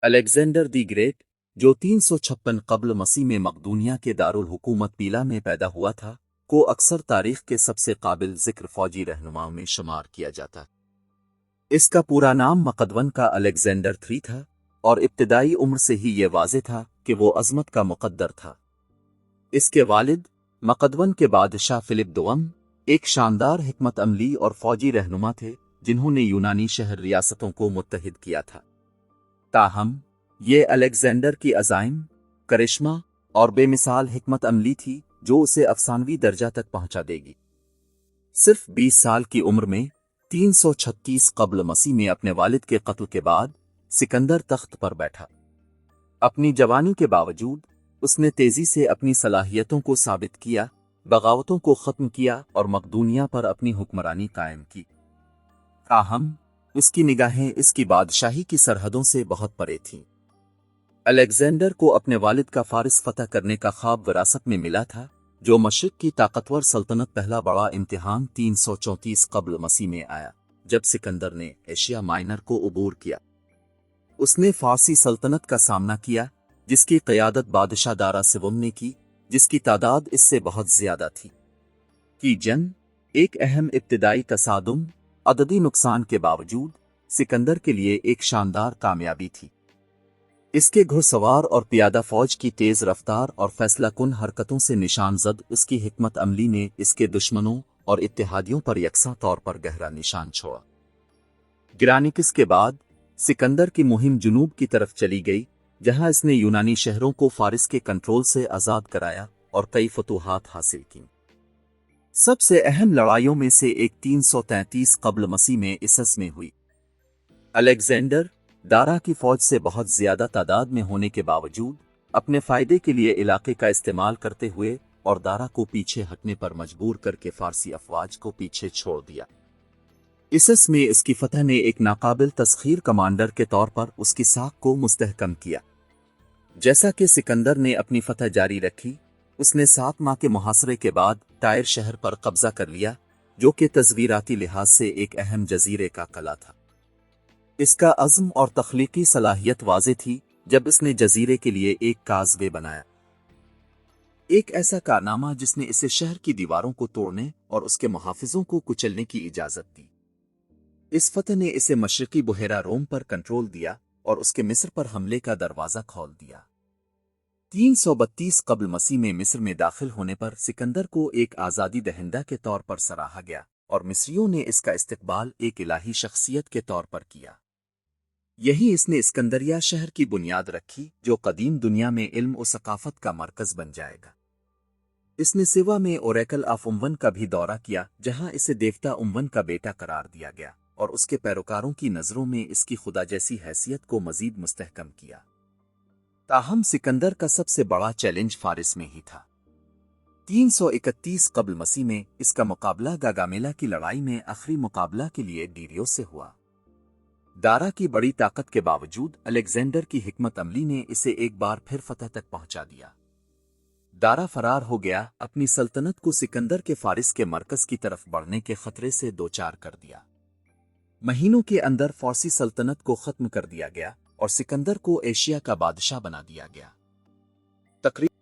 Alexander the great, जो 356 कब्ल मसीह में मकदूनिया के दारुल हुकूमत पीला में पैदा हुआ था, को अक्सर तारीख के सबसे काबिल जिक्र फौजी रहनुमाओं में शुमार किया जाता। इसका पूरा नाम मकदवन का अलेक्जेंडर III था और इब्तदाई उम्र से ही ये वाज़े था कि वो अज़मत का मुक़द्दर था। इसके वालिद मकदवन के बादशाह फिलिप दोम एक शानदार हिकमत अमली और फौजी रहनुमा थे जिन्होंने यूनानी शहर रियासतों को मुत्तहिद किया था। ताहम ये अलेक्जेंडर की अज़ाइम, करिश्मा और बेमिसाल हिकमत अमली थी जो उसे अफसानवी दर्जा तक पहुंचा देगी। सिर्फ 20 साल की उम्र में 336 कब्ल मसीह में अपने वालिद के कत्ल के बाद सिकंदर तख्त पर बैठा। अपनी जवानी के बावजूद उसने तेजी से अपनी सलाहियतों को साबित किया, बगावतों को ख़त्म किया और मकदूनिया पर अपनी हुक्मरानी कायम की। ताहम उसकी निगाहें इसकी बादशाही की सरहदों से बहुत परे थीं। अलेक्जेंडर को अपने वालिद का फारिस फतह करने का ख्वाब विरासत में मिला था, जो मशरिक की ताकतवर सल्तनत पहला बड़ा इम्तिहान 334 कब्ल मसीह में आया, जब सिकंदर ने एशिया माइनर को उबूर किया। उसने फारसी सल्तनत का सामना किया, जिसकी क़यादत बादशाह दारा सिवम ने की, जिसकी तादाद इससे बहुत ज्यादा थी। की जंग एक अहम इब्तिदाई तसादुम अददी नुकसान के बावजूद सिकंदर के लिए एक शानदार कामयाबी थी। इसके घुड़सवार और पियादा फौज की तेज रफ्तार और फैसलाकुन हरकतों से निशानजद इसकी हिकमत अमली ने इसके दुश्मनों और इत्तेहादियों पर यकसा तौर पर गहरा निशान छोड़ा। गिरानिकिस के बाद सिकंदर की मुहिम जुनूब की तरफ चली गई, जहां इसने यूनानी शहरों को फारिस के कंट्रोल से आज़ाद कराया और कई फतूहात हासिल की। सबसे अहम लड़ाइयों में से एक 333 कब्ल मसीह में इसस में हुई। अलेक्जेंडर दारा की फौज से बहुत ज्यादा तादाद में होने के बावजूद अपने फायदे के लिए इलाके का इस्तेमाल करते हुए और दारा को पीछे हटने पर मजबूर करके फारसी अफवाज को पीछे छोड़ दिया। इसस में इसकी फतह ने एक नाकाबिल तस्खीर कमांडर के तौर पर उसकी साख को मुस्तहकम किया। जैसा कि सिकंदर ने अपनी फतह जारी रखी, उसने 7 माह के मुहासरे के बाद टायर शहर पर कब्जा कर लिया, जो कि तस्वीराती लिहाज से एक अहम जजीरे का कला था। इसका अज़्म और तख्लीकी सलाहियत वाज़े थी जब इसने जजीरे के लिए एक काज़वे बनाया, एक ऐसा कारनामा जिसने इसे शहर की दीवारों को तोड़ने और उसके मुहाफिजों को कुचलने की इजाज़त दी। इस फतह ने इसे मशरकी बुहेरा रोम पर कंट्रोल दिया और उसके मिस्र पर हमले का दरवाज़ा खोल दिया। 332 कब्ल मसीह में मिस्र में दाखिल होने पर सिकंदर को एक आज़ादी दहिंदा के तौर पर सराहा गया और मिस्रियों ने इसका इस्तकबाल एक इलाही शख्सियत के तौर पर किया। यही इसने इस्कंदरिया शहर की बुनियाद रखी, जो कदीम दुनिया में इल्म और सकाफत का मरकज बन जाएगा। इसने सिवा में ओरेकल ऑफ उम्वन का भी दौरा किया, जहां इसे देवता उम्वन का बेटा करार दिया गया और उसके पैरोकारों की नज़रों में इसकी खुदा जैसी हैसियत को मजीद मुस्तहकम किया। ताहम सिकंदर का सबसे बड़ा चैलेंज फारिस में ही था। 331 कब्ल मसीह में इसका मुकाबला गागामेला की लड़ाई में आखिरी मुकाबला के लिए डीरियो से हुआ। दारा की बड़ी ताकत के बावजूद अलेक्जेंडर की हिकमत अमली ने इसे एक बार फिर फतह तक पहुंचा दिया। दारा फरार हो गया, अपनी सल्तनत को सिकंदर के फारिस के मरकज की तरफ बढ़ने के खतरे से दोचार कर दिया। महीनों के अंदर फारसी सल्तनत को खत्म कर दिया गया और सिकंदर को एशिया का बादशाह बना दिया गया। तकरीबन